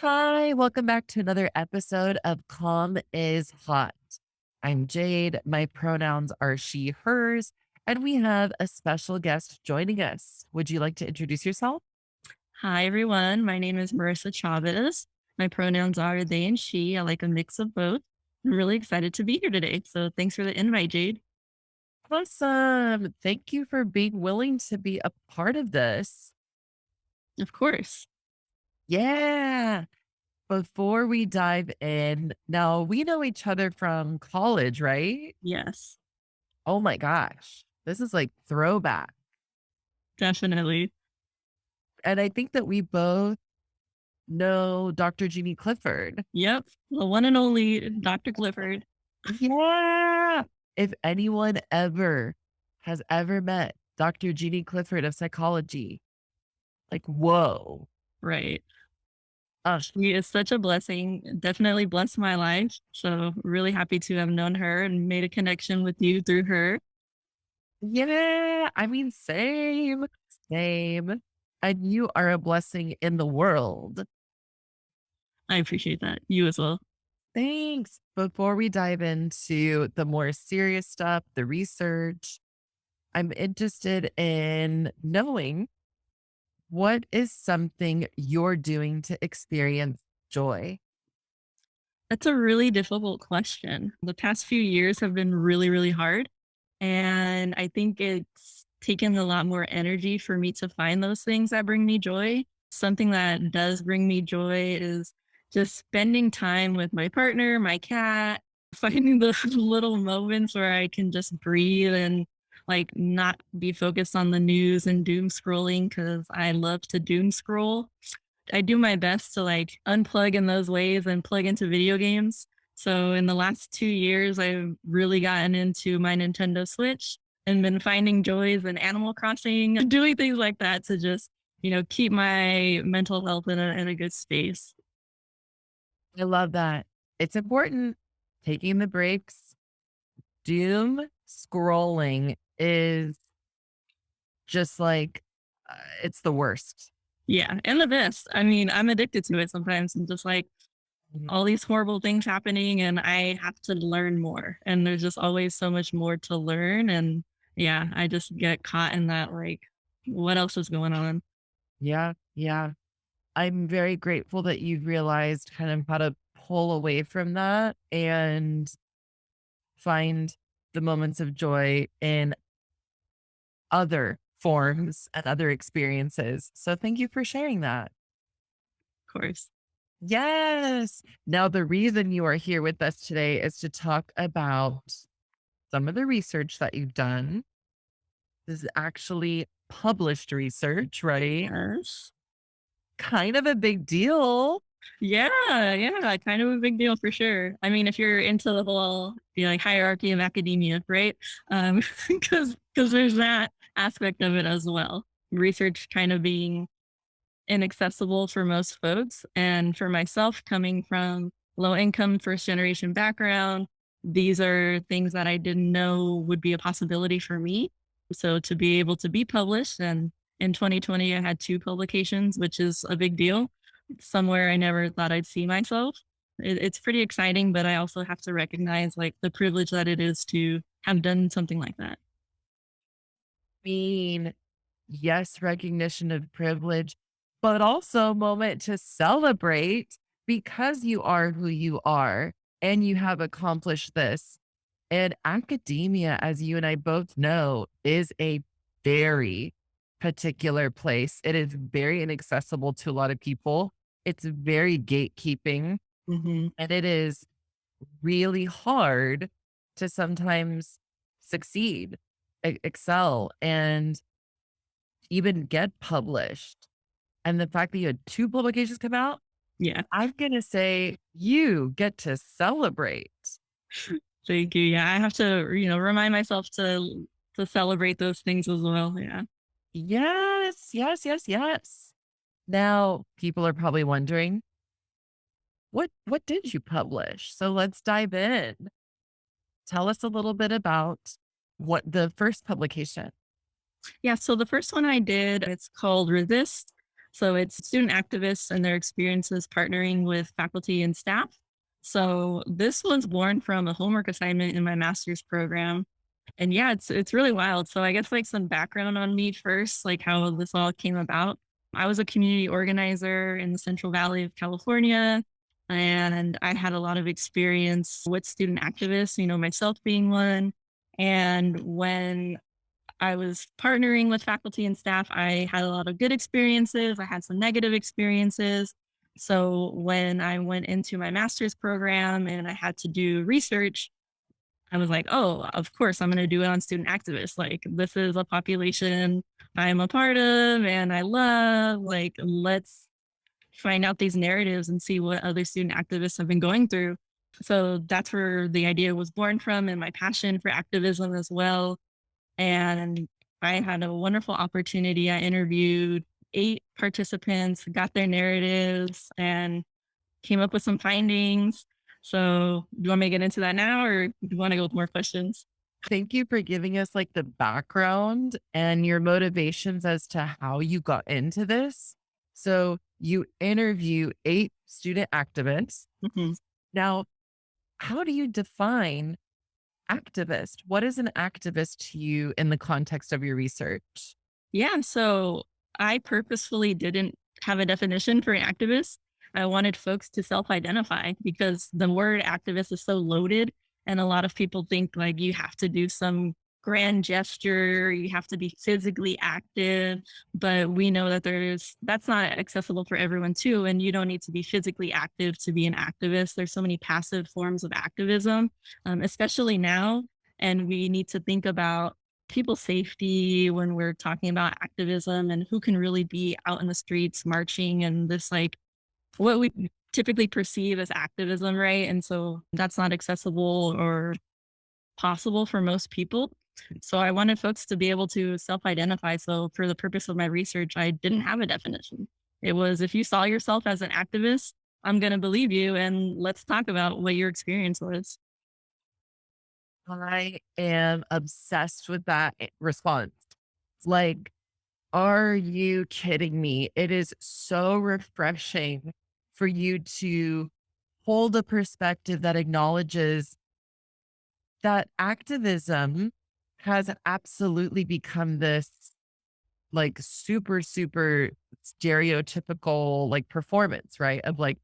Hi, welcome back to another episode of Calm is Hot. I'm Jade. My pronouns are she, hers, and we have a special guest joining us. Would you like to introduce yourself? Hi, everyone. My name is Marissa Chavez. My pronouns are they and she. I like a mix of both. I'm really excited to be here today. So thanks for the invite, Jade. Awesome. Thank you for being willing to be a part of this. Of course. Yeah. Before we dive in, now we know each other from college, right? Yes, Oh my gosh. This is like throwback. definitely. And I think that we both know Dr. Jeannie Clifford. Yep. The one and only Dr. Clifford. Yeah. If anyone ever has ever met Dr. Jeannie Clifford of psychology, like, whoa. Right. Uh, She is such a blessing. Definitely blessed my life. So really happy to have known her and made a connection with you through her. yeah. I mean, same, same. And you are a blessing in the world. I appreciate that. You as well. Thanks. Before we dive into the more serious stuff, the research, I'm interested in knowing what is something you're doing to experience joy? That's a really difficult question. The past few years have been really, really hard. And I think it's taken a lot more energy for me to find those things that bring me joy. Something that does bring me joy is just spending time with my partner, my cat, finding those little moments where I can just breathe and like not be focused on the news and doom scrolling because I love to doom scroll. I do my best to like unplug in those ways and plug into video games. So in the last 2 years, I've really gotten into my Nintendo Switch and been finding joys in Animal Crossing, doing things like that to just, keep my mental health in a good space. I love that. It's important. Taking the breaks. Doom scrolling is just like, it's the worst. Yeah. And the best. I mean, I'm addicted to it sometimes. I'm just like, Mhm. all these horrible things happening and I have to learn more. And there's just always so much more to learn. And yeah, I just get caught in that like, what else is going on? Yeah. Yeah. I'm very grateful that you've realized kind of how to pull away from that and find the moments of joy in other forms and other experiences. So thank you for sharing that. Of course. Yes. Now, the reason you are here with us today is to talk about some of the research that you've done. This is actually published research, right? Yes. Kind of a big deal. Yeah, yeah, kind of a big deal for sure. I mean, if you're into the whole, like hierarchy of academia, right? Because there's that aspect of it as well. Research kind of being inaccessible for most folks. And for myself, coming from low income, first generation background, these are things that I didn't know would be a possibility for me. So to be able to be published, and in 2020, I had two publications, which is a big deal. It's somewhere I never thought I'd see myself. It's pretty exciting, but I also have to recognize like the privilege that it is to have done something like that. Mean, yes, recognition of privilege, but also a moment to celebrate because you are who you are and you have accomplished this. And academia, as you and I both know, is a very particular place. It is very inaccessible to a lot of people. It's very gatekeeping, Hmm. and it is really hard to sometimes succeed, excel, and even get published. And the fact that you had two publications come out, Yeah. I'm going to say you get to celebrate. Thank you. Yeah, I have to, remind myself to celebrate those things as well. Yeah. Yes, yes, yes, yes. Now, people are probably wondering, what did you publish? So let's dive in. Tell us a little bit about what the first publication. Yeah. So the first one I did, it's called Resist. So it's student activists and their experiences partnering with faculty and staff. So this was born from a homework assignment in my master's program. And yeah, it's really wild. So I guess like some background on me first, like how this all came about. I was a community organizer in the Central Valley of California, and I had a lot of experience with student activists, myself being one. And when I was partnering with faculty and staff, I had a lot of good experiences. I had some negative experiences. So when I went into my master's program and I had to do research, I was like, oh, of course, I'm going to do it on student activists. Like, this is a population I'm a part of and I love. Like, let's find out these narratives and see what other student activists have been going through. So that's where the idea was born from, and my passion for activism as well. And I had a wonderful opportunity. I interviewed 8 participants, got their narratives, and came up with some findings. So, do you want me to get into that now, or do you want to go with more questions? Thank you for giving us like the background and your motivations as to how you got into this. So you interview 8 student activists. Mhm. Now, how do you define activist? What is an activist to you in the context of your research? Yeah, so I purposefully didn't have a definition for activist. I wanted folks to self-identify because the word activist is so loaded, and a lot of people think like you have to do some grand gesture, you have to be physically active, but we know that that's not accessible for everyone too, and you don't need to be physically active to be an activist. There's so many passive forms of activism, especially now, and we need to think about people's safety when we're talking about activism and who can really be out in the streets marching and this like what we typically perceive as activism, right? And so that's not accessible or possible for most people. So I wanted folks to be able to self-identify. So for the purpose of my research, I didn't have a definition. It was, if you saw yourself as an activist, I'm going to believe you and let's talk about what your experience was. I am obsessed with that response. Like, are you kidding me? It is so refreshing for you to hold a perspective that acknowledges that activism has absolutely become this like super, super stereotypical like performance, right? Of like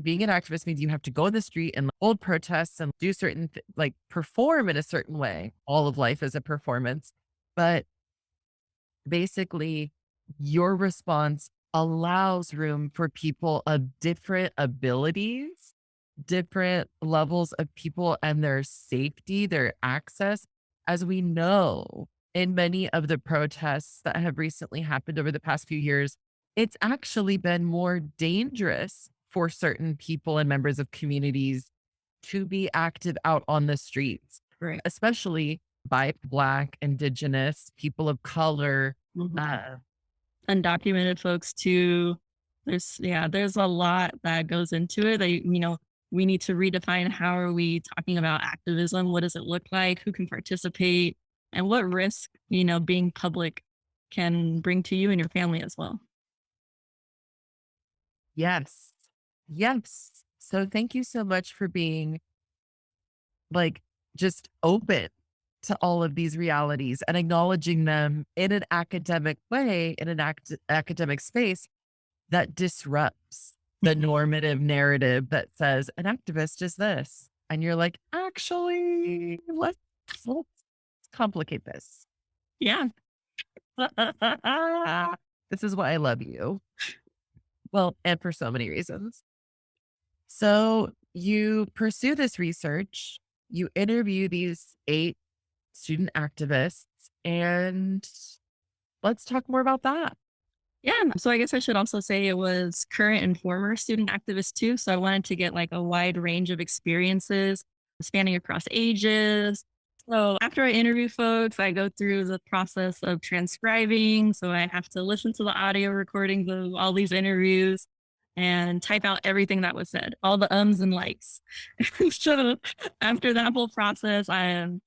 being an activist means you have to go in the street and hold protests and do certain, like perform in a certain way. All of life is a performance. But basically, your response allows room for people of different abilities, different levels of people and their safety, their access. As we know, in many of the protests that have recently happened over the past few years, it's actually been more dangerous for certain people and members of communities to be active out on the streets, Right. especially by Black, Indigenous, people of color. Mhm. Uh, Undocumented folks too. There's a lot that goes into it. We need to redefine how are we talking about activism? What does it look like? Who can participate? And what risk, being public can bring to you and your family as well. yes. Yes. So thank you so much for being like just open to all of these realities and acknowledging them in an academic way, in an academic space that disrupts the normative narrative that says an activist is this. And you're like, actually, let's complicate this. Yeah. This is why I love you. Well, and for so many reasons. So you pursue this research, you interview these 8 student activists, and let's talk more about that. Yeah. So I guess I should also say it was current and former student activists too. So I wanted to get like a wide range of experiences spanning across ages. So after I interview folks, I go through the process of transcribing. So I have to listen to the audio recordings of all these interviews and type out everything that was said, all the ums and likes. So after that whole process, I am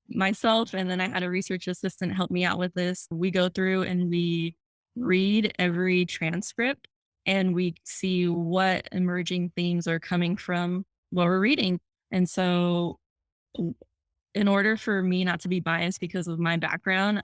myself and then I had a research assistant help me out with this. We go through and we read every transcript and we see what emerging themes are coming from what we're reading. And so, in order for me not to be biased because of my background,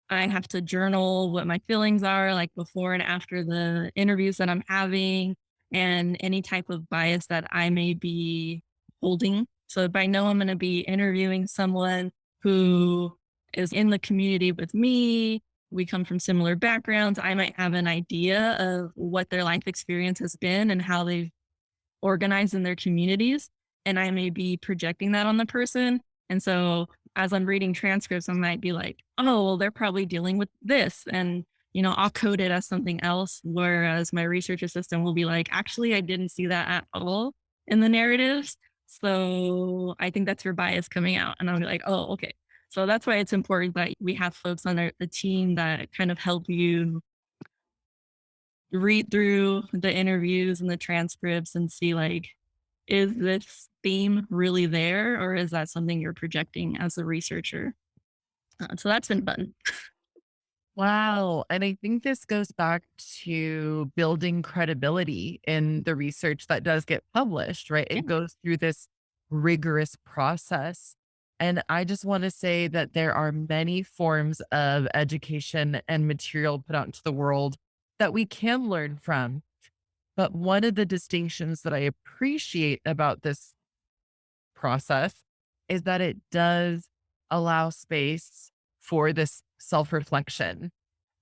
I have to journal what my feelings are like before and after the interviews that I'm having and any type of bias that I may be holding. So if I know I'm going to be interviewing someone who is in the community with me, we come from similar backgrounds, I might have an idea of what their life experience has been and how they've organized in their communities, and I may be projecting that on the person. And so as I'm reading transcripts, I might be like, oh, well, they're probably dealing with this. And, I'll code it as something else. Whereas my research assistant will be like, actually, I didn't see that at all in the narratives. So I think that's your bias coming out. And I'll be like, oh, okay. So that's why it's important that we have folks on the team that kind of help you read through the interviews and the transcripts and see like, is this theme really there or is that something you're projecting as a researcher? So that's been fun. Wow. And I think this goes back to building credibility in the research that does get published, right? Yeah. It goes through this rigorous process. And I just want to say that there are many forms of education and material put out into the world that we can learn from. But one of the distinctions that I appreciate about this process is that it does allow space for this self reflection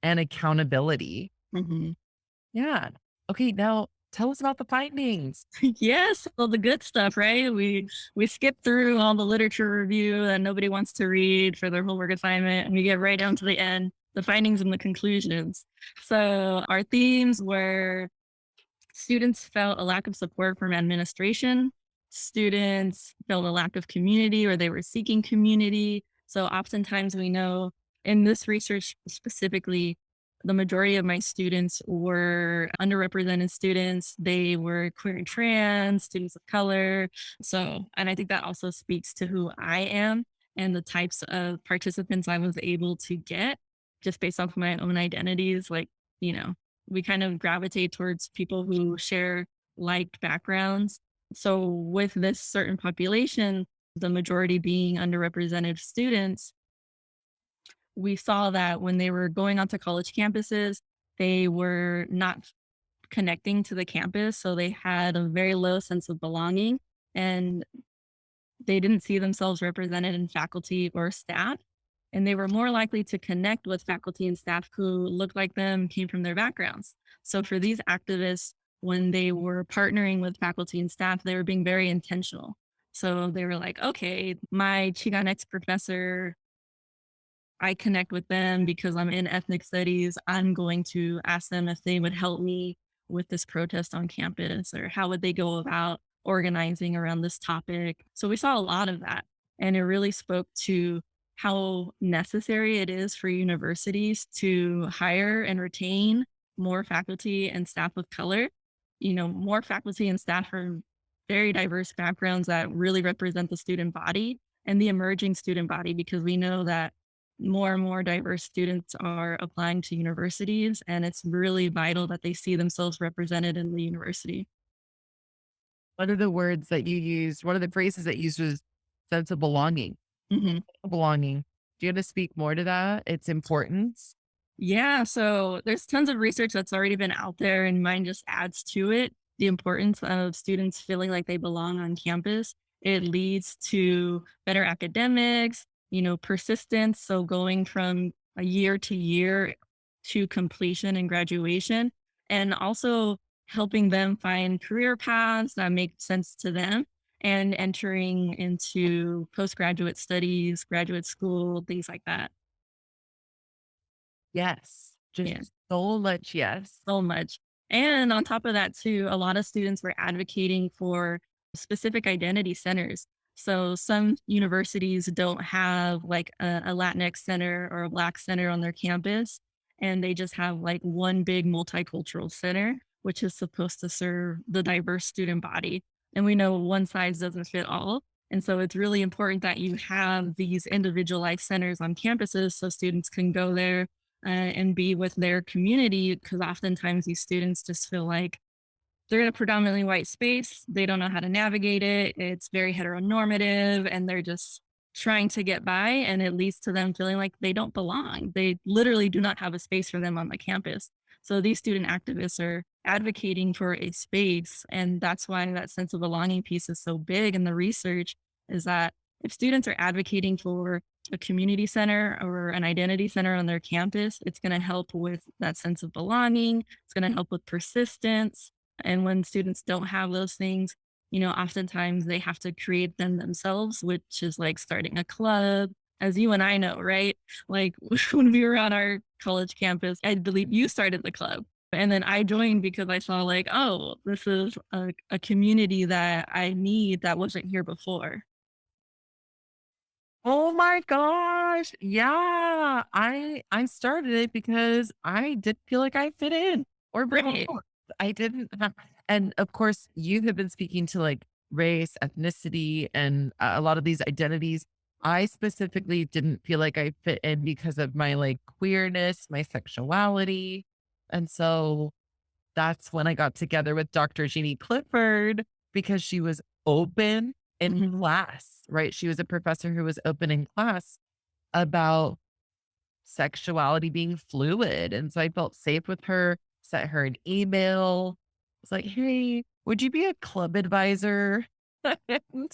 and accountability. Mhm. Yeah. Okay. Now tell us about the findings. Yes, all the good stuff, right? We skip through all the literature review that nobody wants to read for their homework assignment, and we get right down to the end, the findings and the conclusions. So our themes were students felt a lack of support from administration. Students felt a lack of community or they were seeking community. So oftentimes we know in this research specifically, the majority of my students were underrepresented students. They were queer and trans, students of color. So, and I think that also speaks to who I am and the types of participants I was able to get just based off my own identities. Like, you know, we kind of gravitate towards people who share liked backgrounds. So, with this certain population, the majority being underrepresented students, we saw that when they were going onto college campuses, they were not connecting to the campus. So, they had a very low sense of belonging and they didn't see themselves represented in faculty or staff. And they were more likely to connect with faculty and staff who looked like them, came from their backgrounds. So for these activists, when they were partnering with faculty and staff, they were being very intentional. So they were like, okay, my Chicanx professor, I connect with them because I'm in ethnic studies. I'm going to ask them if they would help me with this protest on campus or how would they go about organizing around this topic. So we saw a lot of that. And it really spoke to how necessary it is for universities to hire and retain more faculty and staff of color. More faculty and staff from very diverse backgrounds that really represent the student body and the emerging student body, because we know that more and more diverse students are applying to universities, and it's really vital that they see themselves represented in the university. What are the words that you used? One of the phrases that you used was sense of belonging. Mhm. Belonging. Do you want to speak more to that? Its importance? Yeah, so there's tons of research that's already been out there, and mine just adds to it the importance of students feeling like they belong on campus. It leads to better academics, persistence. So going from a year to year to completion and graduation, and also helping them find career paths that make sense to them and entering into postgraduate studies, graduate school, things like that. Yes. Yeah. Just so much yes. So much. And on top of that too, a lot of students were advocating for specific identity centers. So some universities don't have like a Latinx center or a Black center on their campus, and they just have like one big multicultural center, which is supposed to serve the diverse student body. And we know one size doesn't fit all. And so it's really important that you have these individualized centers on campuses so students can go there, and be with their community. Because oftentimes these students just feel like they're in a predominantly white space. They don't know how to navigate it. It's very heteronormative and they're just trying to get by. And it leads to them feeling like they don't belong. They literally do not have a space for them on the campus. So these student activists are advocating for a space. And that's why that sense of belonging piece is so big in the research is that if students are advocating for a community center or an identity center on their campus, it's going to help with that sense of belonging. It's going to help with persistence, and when students don't have those things, oftentimes they have to create them themselves, which is like starting a club, as you and I know, right? Like when we were on our college campus, I believe you started the club. And then I joined because I saw, like, oh, this is a community that I need that wasn't here before. Oh my gosh. Yeah. I started it because I didn't feel like I fit in or belonged. Right. I didn't have, and of course you have been speaking to like race, ethnicity, and a lot of these identities. I specifically didn't feel like I fit in because of my like queerness, my sexuality. And so that's when I got together with Dr. Jeannie Clifford because she was open in Mhm. class, right? She was a professor who was open in class about sexuality being fluid. And so I felt safe with her, sent her an email. It's like, hey, would you be a club advisor? and,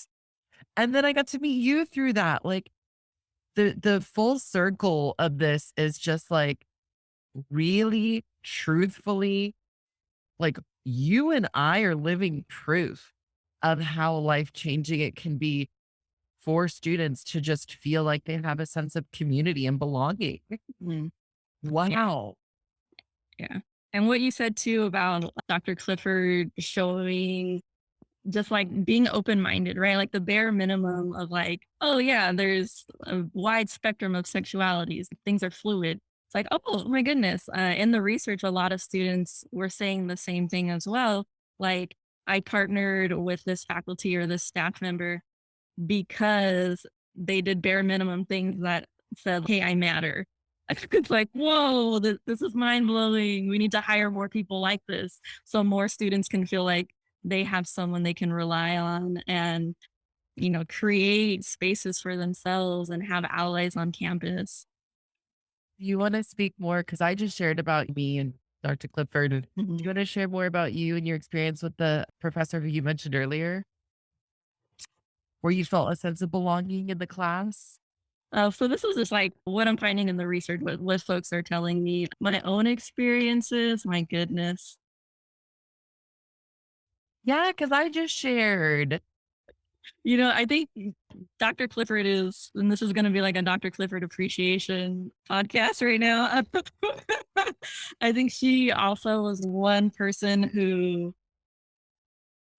and then I got to meet you through that. Like the full circle of this is just like really truthfully, like you and I are living proof of how life changing it can be for students to just feel like they have a sense of community and belonging. Mhm. Yeah. Wow. Yeah. And what you said too about Dr. Clifford showing just like being open-minded, right? Like the bare minimum of like, oh yeah, there's a wide spectrum of sexualities. Things are fluid. It's like, oh my goodness. In the research, a lot of students were saying the same thing as well. Like I partnered with this faculty or this staff member because they did bare minimum things that said, hey, I matter. It's like, whoa, this is mind blowing. We need to hire more people like this so more students can feel like they have someone they can rely on and, create spaces for themselves and have allies on campus. You want to speak more? Because I just shared about me and Dr. Clifford. Do Mhm. you want to share more about you and your experience with the professor who you mentioned earlier, where you felt a sense of belonging in the class? So this is just like what I'm finding in the research, what folks are telling me. My own experiences, my goodness. Yeah, because I just shared. I think Dr. Clifford is, and this is going to be like a Dr. Clifford appreciation podcast right now. I think she also was one person who,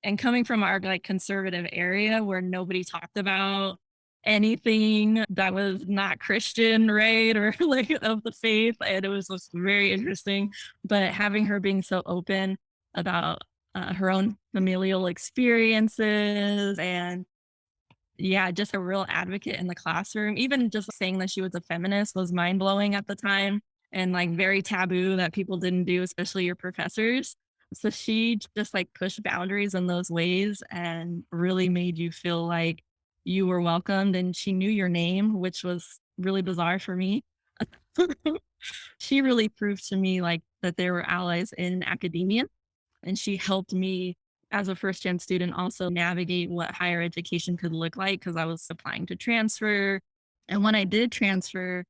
and coming from our like conservative area where nobody talked about anything that was not Christian, right? Or like of the faith. And it was just very interesting. But having her being so open about her own familial experiences and yeah, just a real advocate in the classroom. Even just saying that she was a feminist was mind blowing at the time and like very taboo that people didn't do, especially your professors. So she just like pushed boundaries in those ways and really made you feel like you were welcomed and she knew your name, which was really bizarre for me. She really proved to me like that there were allies in academia and she helped me as a first gen student also navigate what higher education could look like because I was applying to transfer. And when I did transfer,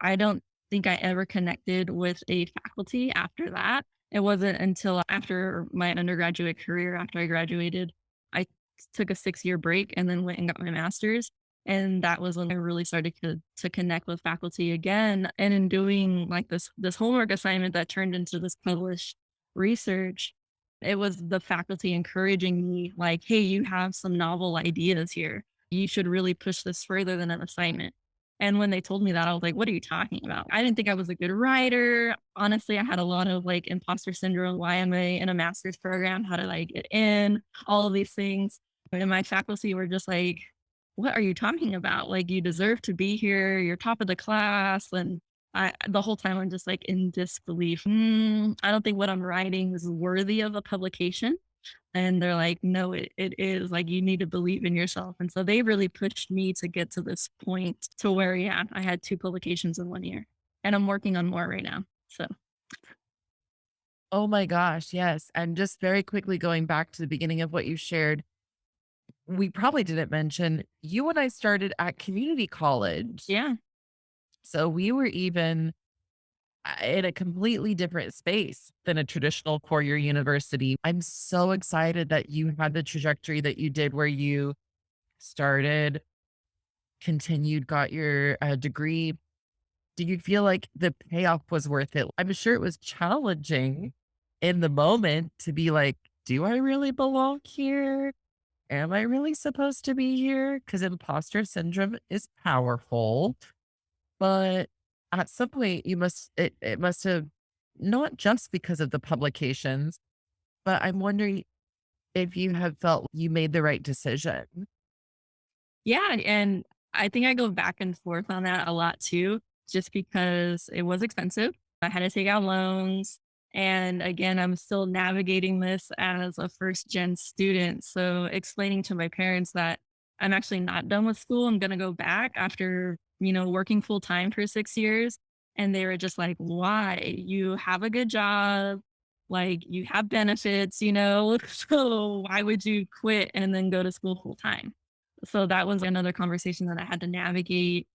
I don't think I ever connected with a faculty after that. It wasn't until after my undergraduate career, after I graduated, I took a 6-year break and then went and got my master's. And that was when I really started to connect with faculty again. And in doing like this homework assignment that turned into this published research, it was the faculty encouraging me, like, hey, you have some novel ideas here. You should really push this further than an assignment. And when they told me that, I was like, what are you talking about? I didn't think I was a good writer. Honestly, I had a lot of like imposter syndrome. Why am I in a master's program? How did I get in? All of these things. And my faculty were just like, what are you talking about? Like, you deserve to be here. You're top of the class. And the whole time I'm just like in disbelief. I don't think what I'm writing is worthy of a publication. And they're like, no, it is like you need to believe in yourself. And so they really pushed me to get to this point to where, yeah, I had 2 publications in 1 year and I'm working on more right now. So Oh my gosh, yes. And just very quickly going back to the beginning of what you shared, we probably didn't mention you and I started at community college. yeah. So we were even in a completely different space than a traditional 4-year university. I'm so excited that you had the trajectory that you did where you started, continued, got your degree. Do you feel like the payoff was worth it? I'm sure it was challenging in the moment to be like, do I really belong here? Am I really supposed to be here? Because imposter syndrome is powerful. But at some point, it must have not just because of the publications, but I'm wondering if you have felt you made the right decision. Yeah, and I think I go back and forth on that a lot too, just because it was expensive. I had to take out loans. And again, I'm still navigating this as a first gen student. So explaining to my parents that I'm actually not done with school. I'm going to go back after, working full time for 6 years. And they were just like, why? You have a good job. Like you have benefits. So why would you quit and then go to school full time? So that was another conversation that I had to navigate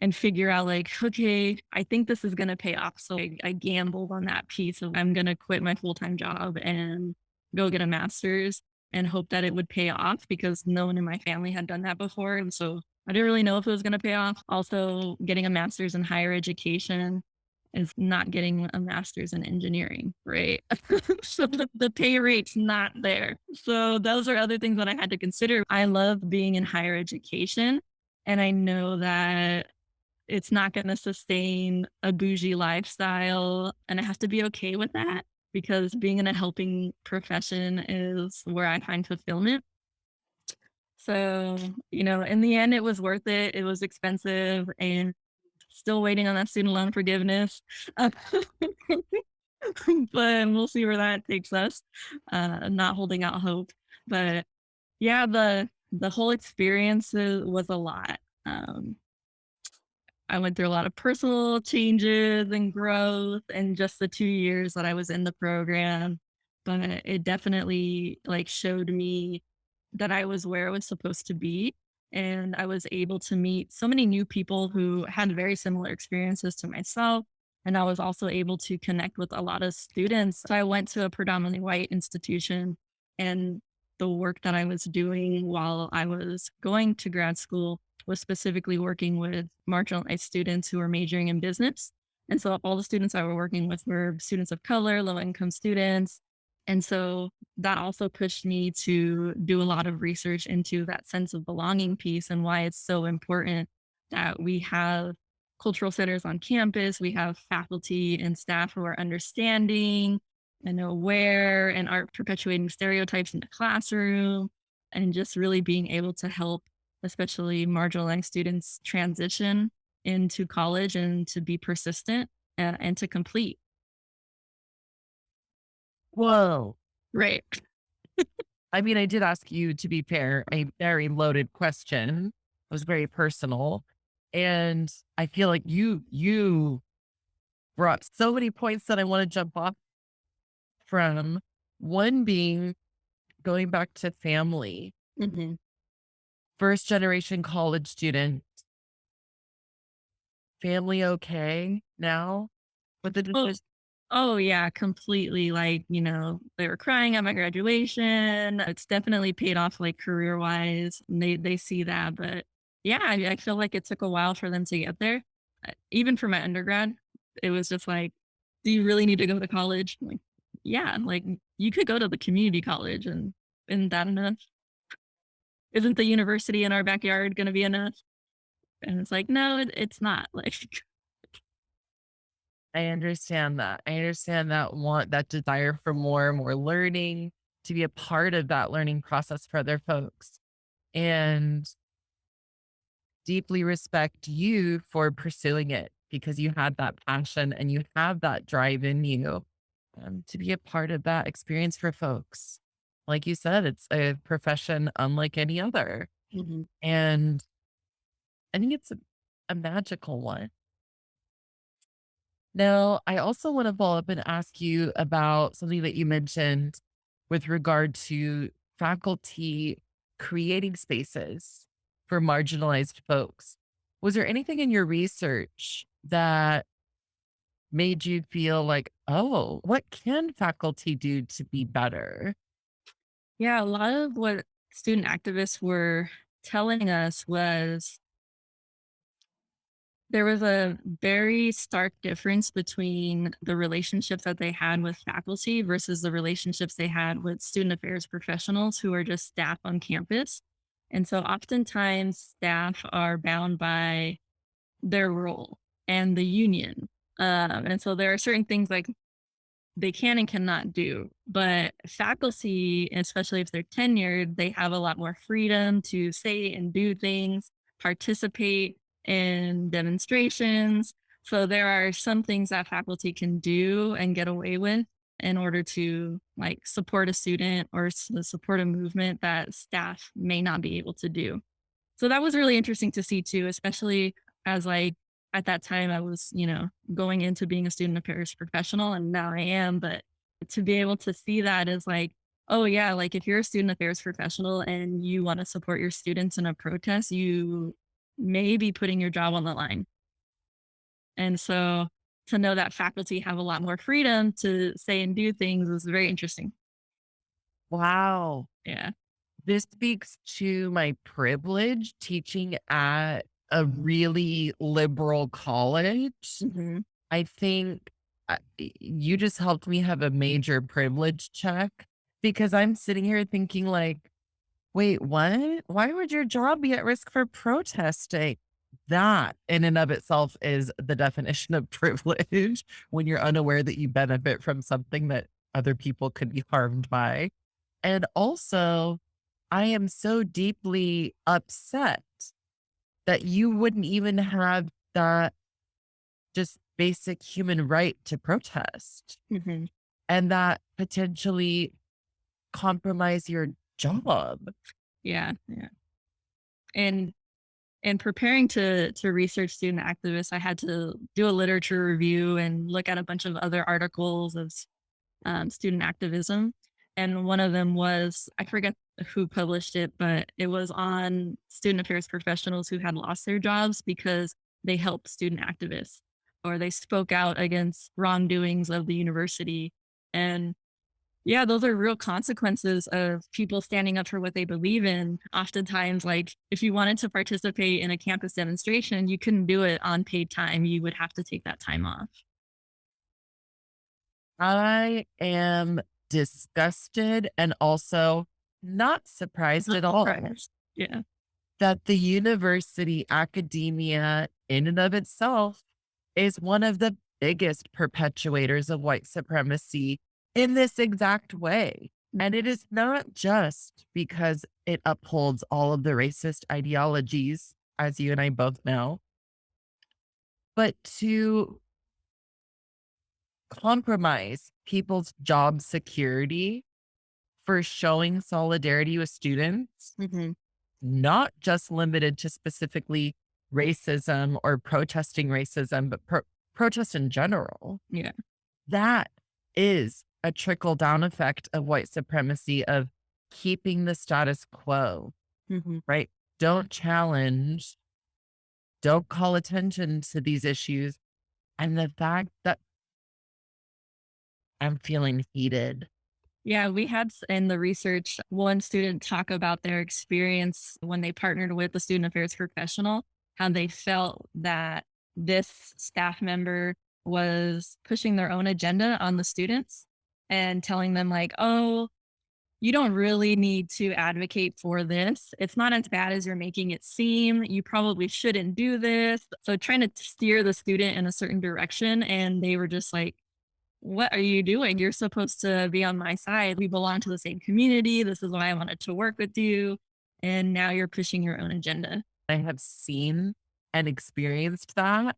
and figure out like, okay, I think this is going to pay off. So I gambled on that piece of I'm going to quit my full time job and go get a master's and hope that it would pay off because no one in my family had done that before. And so I didn't really know if it was going to pay off. Also, getting a master's in higher education is not getting a master's in engineering, right? So the pay rate's not there. So those are other things that I had to consider. I love being in higher education. And I know that it's not going to sustain a bougie lifestyle. And I have to be okay with that because being in a helping profession is where I find fulfillment. So, in the end, it was worth it. It was expensive and still waiting on that student loan forgiveness. Uh, but we'll see where that takes us. Not holding out hope. But yeah, the whole experience was a lot. I went through a lot of personal changes and growth in just the 2 years that I was in the program. But it definitely like showed me that I was where I was supposed to be. And I was able to meet so many new people who had very similar experiences to myself. And I was also able to connect with a lot of students. So I went to a predominantly white institution, and the work that I was doing while I was going to grad school was specifically working with marginalized students who were majoring in business. And so all the students I were working with were students of color, low income students. And so that also pushed me to do a lot of research into that sense of belonging piece and why it's so important that we have cultural centers on campus. We have faculty and staff who are understanding and aware and aren't perpetuating stereotypes in the classroom and just really being able to help especially marginalized students transition into college and to be persistent and to complete. Whoa. Right. I mean, I did ask you, to be fair, a very loaded question. It was very personal. And I feel like you brought so many points that I want to jump off from. One being going back to family, Mhm. first generation college student, family okay now with the Oh, decision? oh yeah, completely. Like, they were crying at my graduation. It's definitely paid off like career wise. They see that. But yeah, I feel like it took a while for them to get there. Even for my undergrad, it was just like, do you really need to go to college? Like, yeah, like you could go to the community college and isn't that enough? Isn't the university in our backyard gonna be enough? And it's like, no, it's not. Like I understand that. I understand that that desire for more learning, to be a part of that learning process for other folks. And deeply respect you for pursuing it because you had that passion and you have that drive in you to be a part of that experience for folks. Like you said, it's a profession unlike any other. Mhm. And I think it's a magical one. Now, I also want to follow up and ask you about something that you mentioned with regard to faculty creating spaces for marginalized folks. Was there anything in your research that made you feel like, oh, what can faculty do to be better? Yeah, a lot of what student activists were telling us was there was a very stark difference between the relationships that they had with faculty versus the relationships they had with student affairs professionals who are just staff on campus. And so oftentimes staff are bound by their role and the union. And so there are certain things like they can and cannot do. But faculty, especially if they're tenured, they have a lot more freedom to say and do things, participate in demonstrations. So there are some things that faculty can do and get away with in order to like support a student or support a movement that staff may not be able to do. So that was really interesting to see too, especially as like at that time I was, going into being a student affairs professional and now I am, but to be able to see that is like, oh yeah, like if you're a student affairs professional and you want to support your students in a protest, you may be putting your job on the line. And so to know that faculty have a lot more freedom to say and do things is very interesting. Wow. Yeah. This speaks to my privilege teaching at a really liberal college. Hmm. I think you just helped me have a major privilege check because I'm sitting here thinking, like, wait, what? Why would your job be at risk for protesting? That in and of itself is the definition of privilege when you're unaware that you benefit from something that other people could be harmed by. And also, I am so deeply upset that you wouldn't even have that just basic human right to protest Hmm. and that potentially compromise your job. Yeah. Yeah. And preparing to research student activists, I had to do a literature review and look at a bunch of other articles of student activism. And one of them was, I forget who published it, but it was on student affairs professionals who had lost their jobs because they helped student activists or they spoke out against wrongdoings of the university. And yeah, those are real consequences of people standing up for what they believe in. Oftentimes, like if you wanted to participate in a campus demonstration, you couldn't do it on paid time. You would have to take that time off. I am disgusted and also not surprised Not at all surprised. Yeah. that the university academia, in and of itself, is one of the biggest perpetuators of white supremacy in this exact way. And it is not just because it upholds all of the racist ideologies, as you and I both know, but to compromise people's job security for showing solidarity with students, Hmm. not just limited to specifically racism or protesting racism, but protest in general. Yeah. That is a trickle down effect of white supremacy, of keeping the status quo, Hmm. right? Don't challenge, don't call attention to these issues. And the fact that I'm feeling heated. Yeah, we had in the research one student talk about their experience when they partnered with the student affairs professional, how they felt that this staff member was pushing their own agenda on the students and telling them, like, oh, you don't really need to advocate for this. It's not as bad as you're making it seem. You probably shouldn't do this. So trying to steer the student in a certain direction. And they were just like, what are you doing? You're supposed to be on my side. We belong to the same community. This is why I wanted to work with you. And now you're pushing your own agenda. I have seen and experienced that.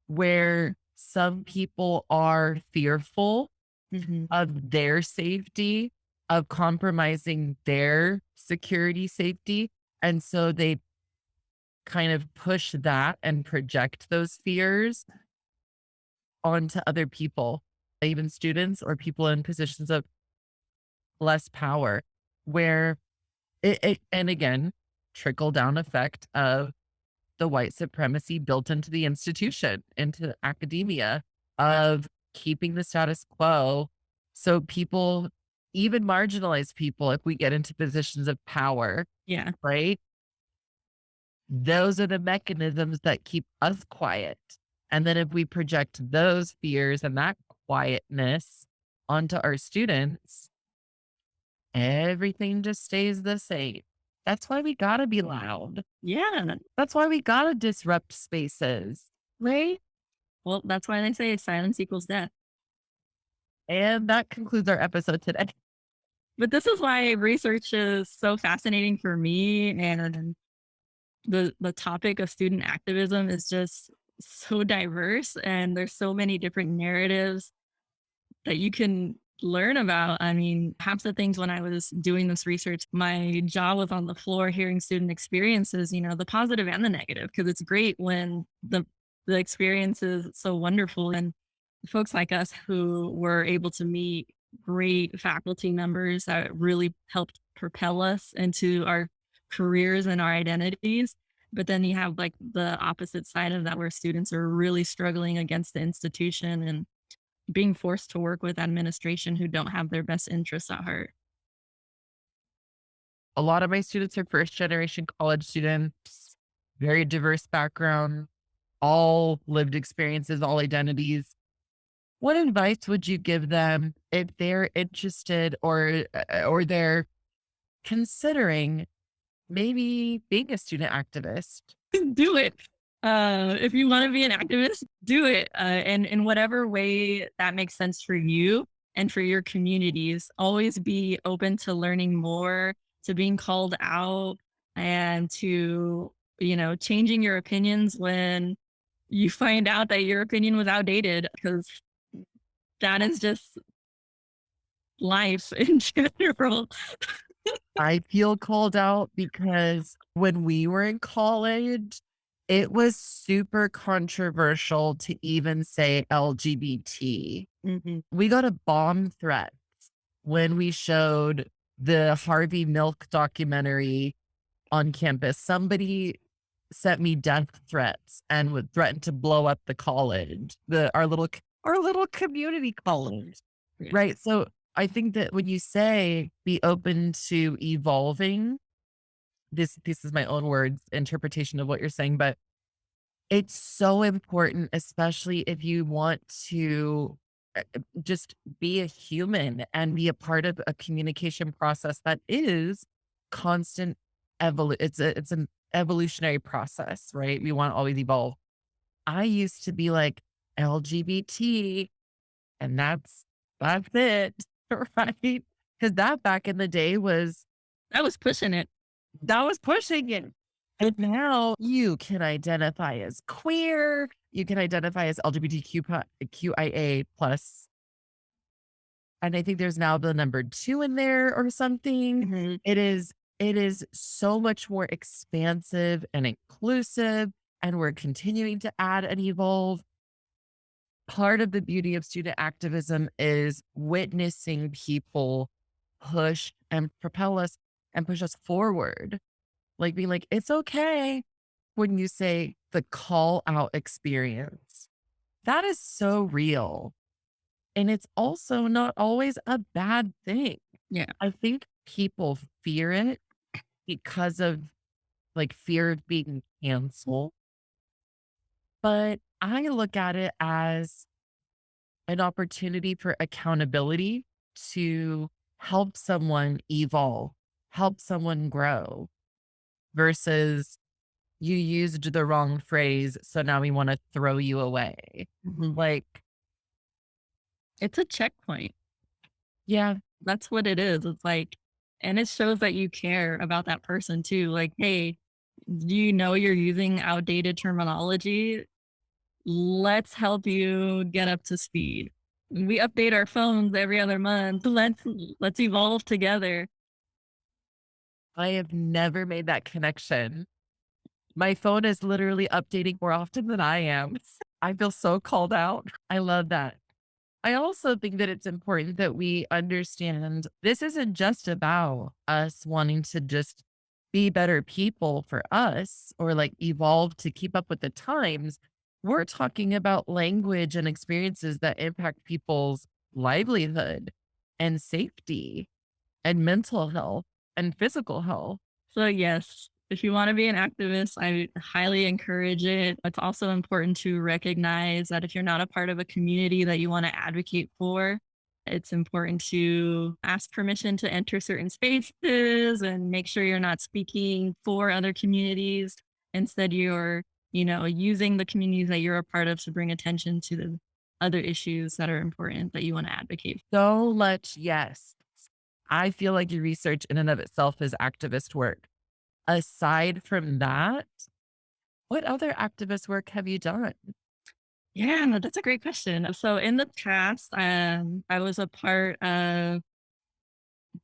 where some people are fearful Mhm. of their safety, of compromising their security safety. And so they kind of push that and project those fears onto other people, even students or people in positions of less power, where and again, trickle down effect of the white supremacy built into the institution, into academia, of keeping the status quo. So people, even marginalized people, if we get into positions of power, Yeah. right? Those are the mechanisms that keep us quiet. And then if we project those fears and that quietness onto our students, everything just stays the same. That's why we gotta be loud. Yeah. That's why we gotta disrupt spaces, right? Well, that's why they say silence equals death. And that concludes our episode today. But this is why research is so fascinating for me, and the topic of student activism is just so diverse, and there's so many different narratives that you can learn about. I mean, half the things when I was doing this research, my jaw was on the floor hearing student experiences, the positive and the negative, because it's great when the experience is so wonderful. And folks like us who were able to meet great faculty members that really helped propel us into our careers and our identities. But then you have like the opposite side of that where students are really struggling against the institution and being forced to work with administration who don't have their best interests at heart. A lot of my students are first generation college students, very diverse background, all lived experiences, all identities. What advice would you give them if they're interested or they're considering maybe being a student activist? Do it. If you want to be an activist, do it. And in whatever way that makes sense for you and for your communities, always be open to learning more, to being called out, and to, changing your opinions when you find out that your opinion was outdated, because that is just life in general. I feel called out because when we were in college, it was super controversial to even say LGBT. Mhm. We got a bomb threat when we showed the Harvey Milk documentary on campus. Somebody sent me death threats and would threaten to blow up the college, our little community college. Yeah. Right. So I think that when you say be open to evolving, this is my own words, interpretation of what you're saying, but it's so important, especially if you want to just be a human and be a part of a communication process that is constant it's an evolutionary process, right? We want to always evolve. I used to be like LGBT and that's it, right? Because that back in the day was That was pushing it. that was pushing it. And now you can identify as queer, you can identify as QIA plus. And I think there's now the number 2 in there or something. Mhm. It is so much more expansive and inclusive, and we're continuing to add and evolve. Part of the beauty of student activism is witnessing people push and propel us and push us forward. Like being like, it's okay when you say the call out experience. That is so real. And it's also not always a bad thing. Yeah. I think people fear it because of like fear of being canceled. But I look at it as an opportunity for accountability to help someone evolve, help someone grow versus you used the wrong phrase. So now we want to throw you away. Mhm. Like, It's a checkpoint. yeah, That's what it is. It's like, and it shows that you care about that person too. Like, hey, do you know you're using outdated terminology? let's help you get up to speed. We update our phones every other month. Let's evolve together. I have never made that connection. My phone is literally updating more often than I am. I feel so called out. I love that. I also think that it's important that we understand this isn't just about us wanting to just be better people for us or like evolve to keep up with the times. We're talking about language and experiences that impact people's livelihood and safety and mental health and physical health. So, yes, if you want to be an activist, I highly encourage it. It's also important to recognize that if you're not a part of a community that you want to advocate for, it's important to ask permission to enter certain spaces and make sure you're not speaking for other communities. Instead, you're, using the communities that you're a part of to bring attention to the other issues that are important that you want to advocate. So much yes. I feel like your research in and of itself is activist work. Aside from that, what other activist work have you done? Yeah, no, that's a great question. So in the past, I was a part of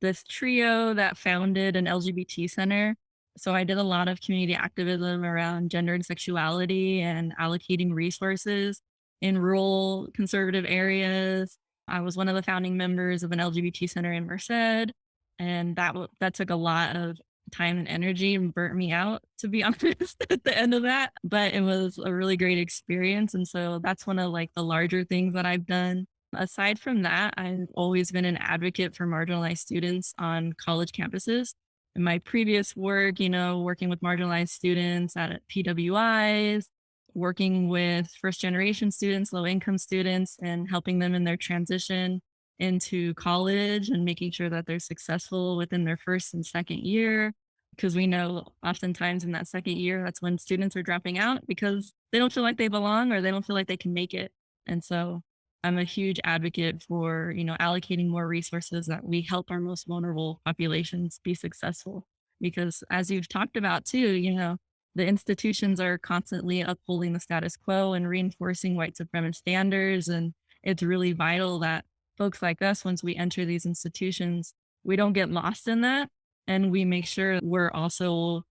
this trio that founded an LGBT center. So I did a lot of community activism around gender and sexuality and allocating resources in rural conservative areas. I was one of the founding members of an LGBT center in Merced, and that took a lot of time and energy and burnt me out, to be honest, at the end of that. But it was a really great experience, and so that's one of like the larger things that I've done. Aside from that, I've always been an advocate for marginalized students on college campuses. In my previous work, working with marginalized students at PWIs, working with first generation students, low income students, and helping them in their transition into college and making sure that they're successful within their first and second year. Because we know oftentimes in that second year, that's when students are dropping out because they don't feel like they belong or they don't feel like they can make it. And so I'm a huge advocate for, allocating more resources that we help our most vulnerable populations be successful. Because as you've talked about too, the institutions are constantly upholding the status quo and reinforcing white supremacist standards. And it's really vital that folks like us, once we enter these institutions, we don't get lost in that. And we make sure we're also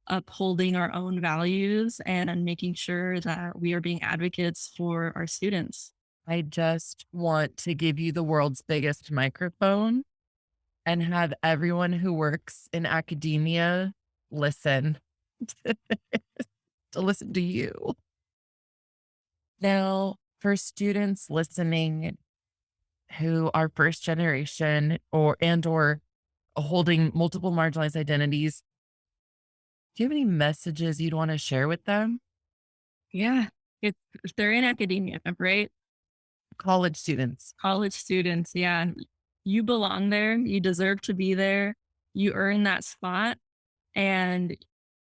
upholding our own values and making sure that we are being advocates for our students. I just want to give you the world's biggest microphone and have everyone who works in academia listen to listen to you. Now, for students listening who are first generation or holding multiple marginalized identities, do you have any messages you'd want to share with them? Yeah. If they're in academia, right? College students. College students, yeah. You belong there. You deserve to be there. You earn that spot. And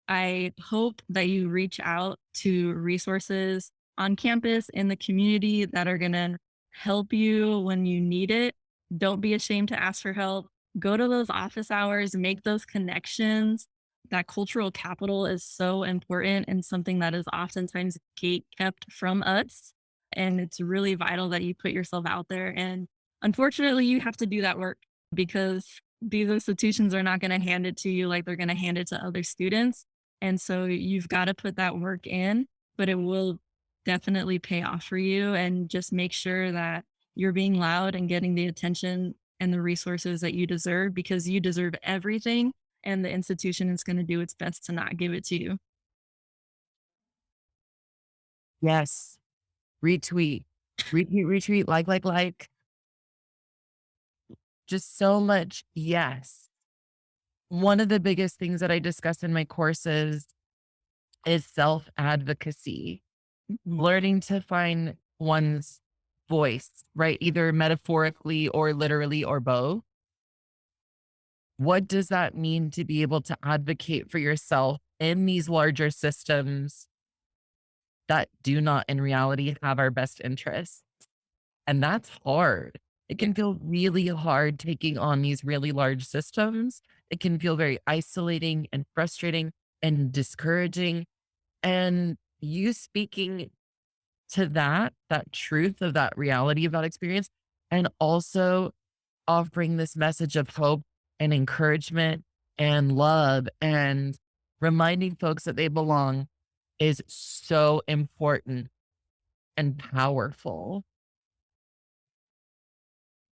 I hope that you reach out to resources on campus in the community that are going to help you when you need it. Don't be ashamed to ask for help. Go to those office hours, make those connections. That cultural capital is so important and something that is oftentimes gate kept from us. And it's really vital that you put yourself out there. And unfortunately, you have to do that work because these institutions are not going to hand it to you like they're going to hand it to other students. And so you've got to put that work in, but it will definitely pay off for you. And just make sure that you're being loud and getting the attention and the resources that you deserve because you deserve everything. And the institution is going to do its best to not give it to you. Yes. Retweet. Retweet, retweet, like. Just so much yes. One of the biggest things that I discuss in my courses is self advocacy, Mhm. learning to find one's voice, right? Either metaphorically or literally or both. What does that mean to be able to advocate for yourself in these larger systems that do not in reality have our best interests? And that's hard. It Yeah. can feel really hard taking on these really large systems. It can feel very isolating and frustrating and discouraging. And you speaking to that truth of that reality of that experience, and also offering this message of hope and encouragement and love and reminding folks that they belong is so important and powerful.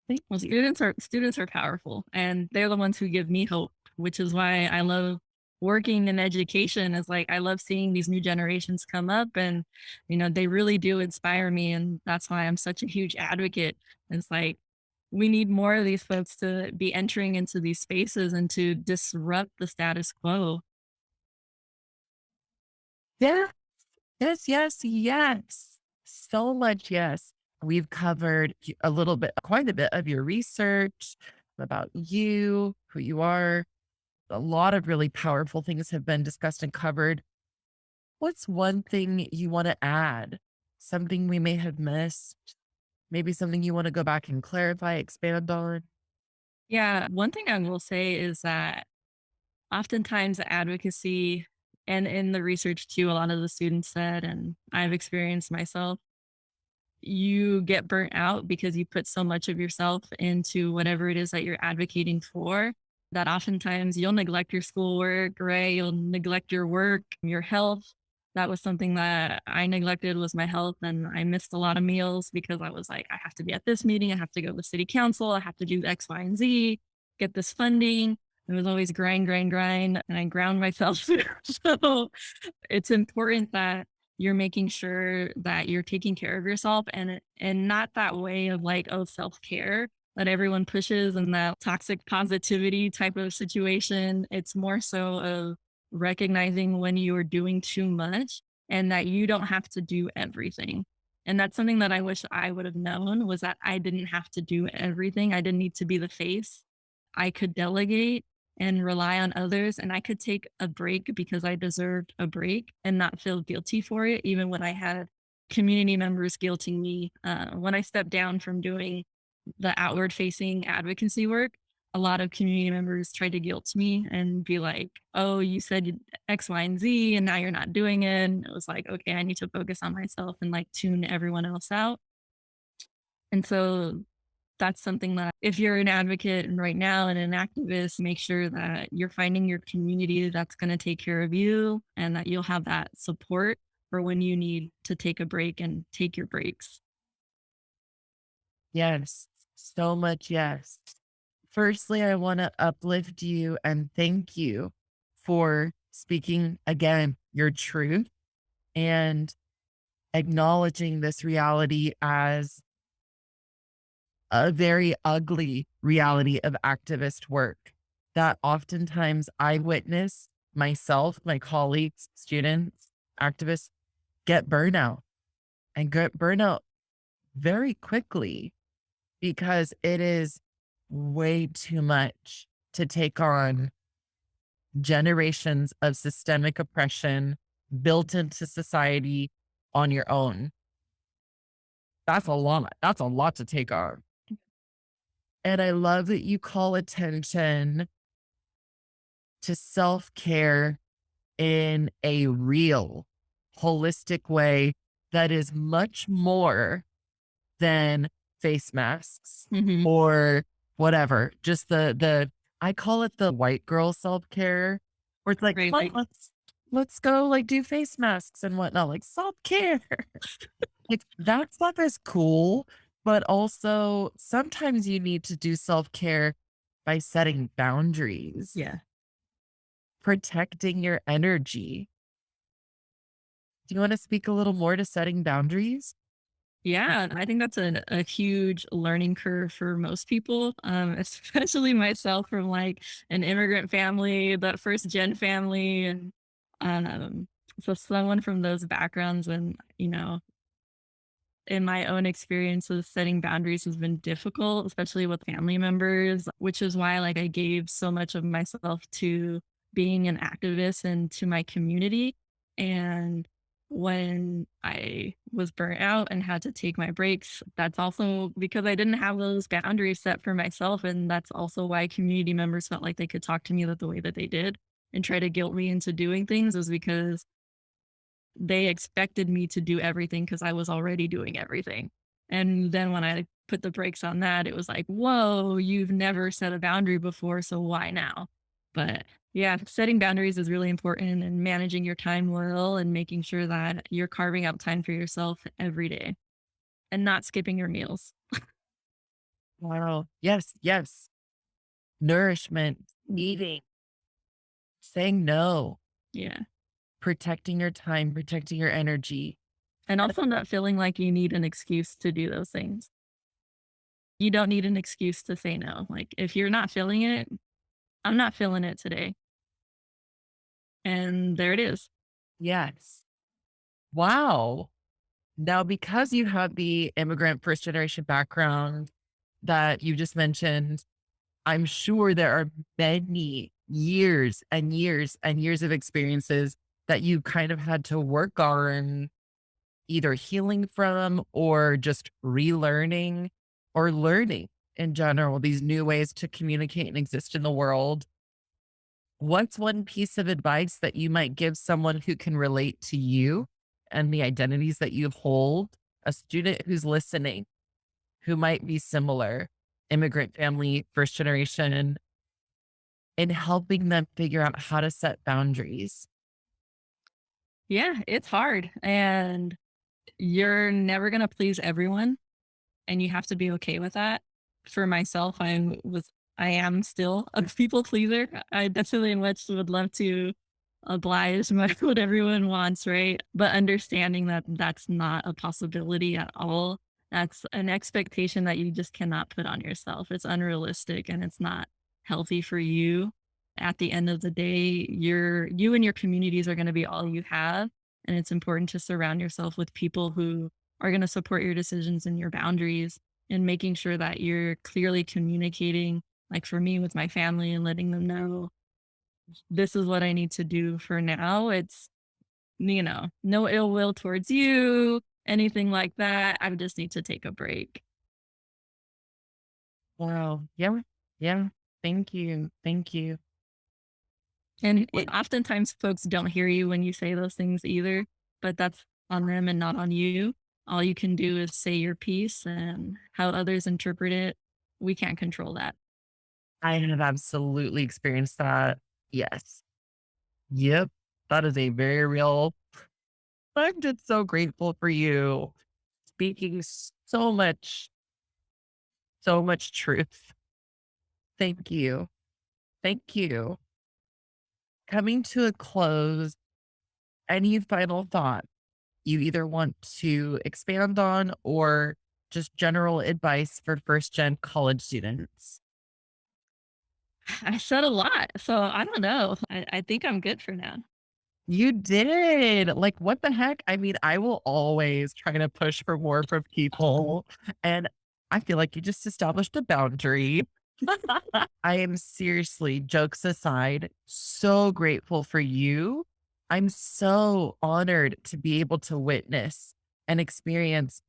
Thank Well, you. students are powerful, and they're the ones who give me hope, which is why I love working in education. Is like I love seeing these new generations come up, and they really do inspire me, and that's why I'm such a huge advocate. It's like we need more of these folks to be entering into these spaces and to disrupt the status quo. Yeah. Yes, yes, yes. So much yes. We've covered a little bit, quite a bit of your research about you, who you are. A lot of really powerful things have been discussed and covered. What's one thing you want to add? Something we may have missed? Maybe something you want to go back and clarify, expand on? Yeah, one thing I will say is that oftentimes the advocacy and in the research too, a lot of the students said, and I've experienced myself, you get burnt out because you put so much of yourself into whatever it is that you're advocating for that oftentimes you'll neglect your schoolwork, right? You'll neglect your work, your health. That was something that I neglected was my health, and I missed a lot of meals because I was like, I have to be at this meeting, I have to go to city council, I have to do X, Y, and Z, get this funding. It was always grind, grind, grind, and I ground myself. So it's important that you're making sure that you're taking care of yourself, and not that way of like, oh, self-care that everyone pushes and that toxic positivity type of situation. It's more so of recognizing when you are doing too much and that you don't have to do everything. And that's something that I wish I would have known, was that I didn't have to do everything. I didn't need to be the face. I could delegate and rely on others, and I could take a break because I deserved a break and not feel guilty for it, even when I had community members guilting me. When I stepped down from doing the outward facing advocacy work, a lot of community members tried to guilt me and be like, oh, you said X, Y, and Z, and now you're not doing it. And it was like, okay, I need to focus on myself and like tune everyone else out. And so that's something that if you're an advocate and right now and an activist, make sure that you're finding your community that's going to take care of you and that you'll have that support for when you need to take a break and take your breaks. Yes, so much yes. Firstly, I want to uplift you and thank you for speaking again your truth and acknowledging this reality as a very ugly reality of activist work that oftentimes I witness myself, my colleagues, students, activists get burnout and get burnout very quickly because it is way too much to take on generations of systemic oppression built into society on your own. That's a lot. That's a lot to take on. And I love that you call attention to self care in a real, holistic way that is much more than face masks Hmm. or whatever. Just I call it the white girl self-care, where it's like, Right. "Come on, let's go, like, do face masks and whatnot," like, self-care. Like, that stuff is cool, but also sometimes you need to do self-care by setting boundaries, Yeah. protecting your energy. Do you wanna speak a little more to setting boundaries? Yeah, I think that's a huge learning curve for most people, especially myself from like an immigrant family, that first gen family, and um, so someone from those backgrounds, and in my own experiences, setting boundaries has been difficult, especially with family members, which is why like I gave so much of myself to being an activist and to my community. And when I was burnt out and had to take my breaks, that's also because I didn't have those boundaries set for myself. And that's also why community members felt like they could talk to me the way that they did and try to guilt me into doing things, was because they expected me to do everything because I was already doing everything. And then when I put the brakes on that, it was like, whoa, you've never set a boundary before. So why now? But yeah, setting boundaries is really important and managing your time well and making sure that you're carving out time for yourself every day and not skipping your meals. Wow. Yes, yes. Nourishment, eating, saying no, Yeah. protecting your time, protecting your energy. And also not feeling like you need an excuse to do those things. You don't need an excuse to say no. Like if you're not feeling it, I'm not feeling it today. And there it is. Yes. Wow. Now, because you have the immigrant first generation background that you just mentioned, I'm sure there are many years and years and years of experiences that you kind of had to work on either healing from or just relearning or learning in general, these new ways to communicate and exist in the world. What's one piece of advice that you might give someone who can relate to you and the identities that you hold? A student who's listening, who might be similar, immigrant family, first generation, in helping them figure out how to set boundaries. Yeah, it's hard. And you're never going to please everyone. And you have to be okay with that. For myself, I am still a people pleaser. I definitely much would love to oblige what everyone wants, right? But understanding that that's not a possibility at all. That's an expectation that you just cannot put on yourself. It's unrealistic and it's not healthy for you. At the end of the day, you and your communities are going to be all you have. And it's important to surround yourself with people who are going to support your decisions and your boundaries and making sure that you're clearly communicating, like for me with my family and letting them know this is what I need to do for now. It's, no ill will towards you, anything like that. I just need to take a break. Wow. Yeah. Yeah. Thank you. Thank you. And What oftentimes folks don't hear you when you say those things either, but that's on them and not on you. All you can do is say your piece and how others interpret it. We can't control that. I have absolutely experienced that. Yes. Yep. That is a very real. I'm just so grateful for you speaking so much truth. Thank you. Thank you. Coming to a close, any final thought you either want to expand on or just general advice for first gen college students? I said a lot, so I don't know. I think I'm good for now. You did. Like, what the heck? I mean, I will always try to push for more from people. And I feel like you just established a boundary. I am seriously, jokes aside, so grateful for you. I'm so honored to be able to witness and experience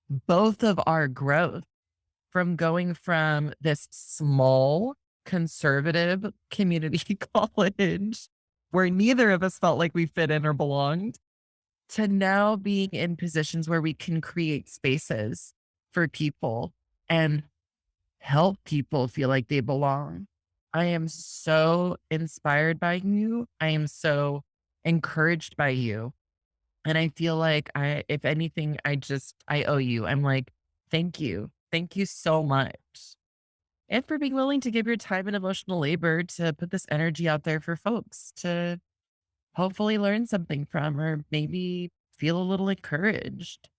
both of our growth from going from this small conservative community college where neither of us felt like we fit in or belonged to now being in positions where we can create spaces for people and help people feel like they belong. I am so inspired by you. I am so encouraged by you. And I feel like if anything, I owe you. I'm like, thank you. Thank you so much. And for being willing to give your time and emotional labor to put this energy out there for folks to hopefully learn something from or maybe feel a little encouraged.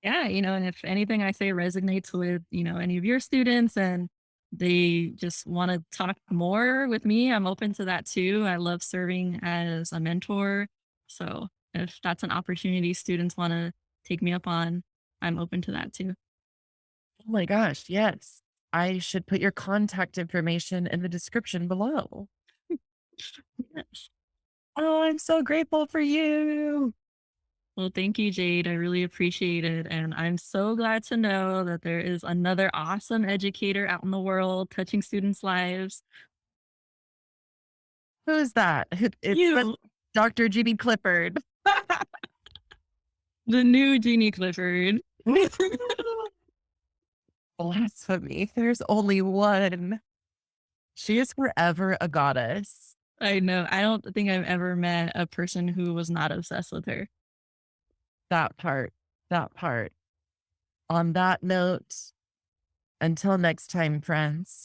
Yeah, and if anything I say resonates with, any of your students and they just want to talk more with me, I'm open to that too. I love serving as a mentor. So if that's an opportunity students want to take me up on, I'm open to that too. Oh my gosh, yes. I should put your contact information in the description below. Yes. Oh, I'm so grateful for you. Well, thank you, Jade. I really appreciate it. And I'm so glad to know that there is another awesome educator out in the world touching students' lives. Who is that? It's You. Dr. Judy Clifford. The new Jeannie Clifford. Blasphemy. There's only one. She is forever a goddess. I know. I don't think I've ever met a person who was not obsessed with her. That part. That part. On that note, until next time, friends.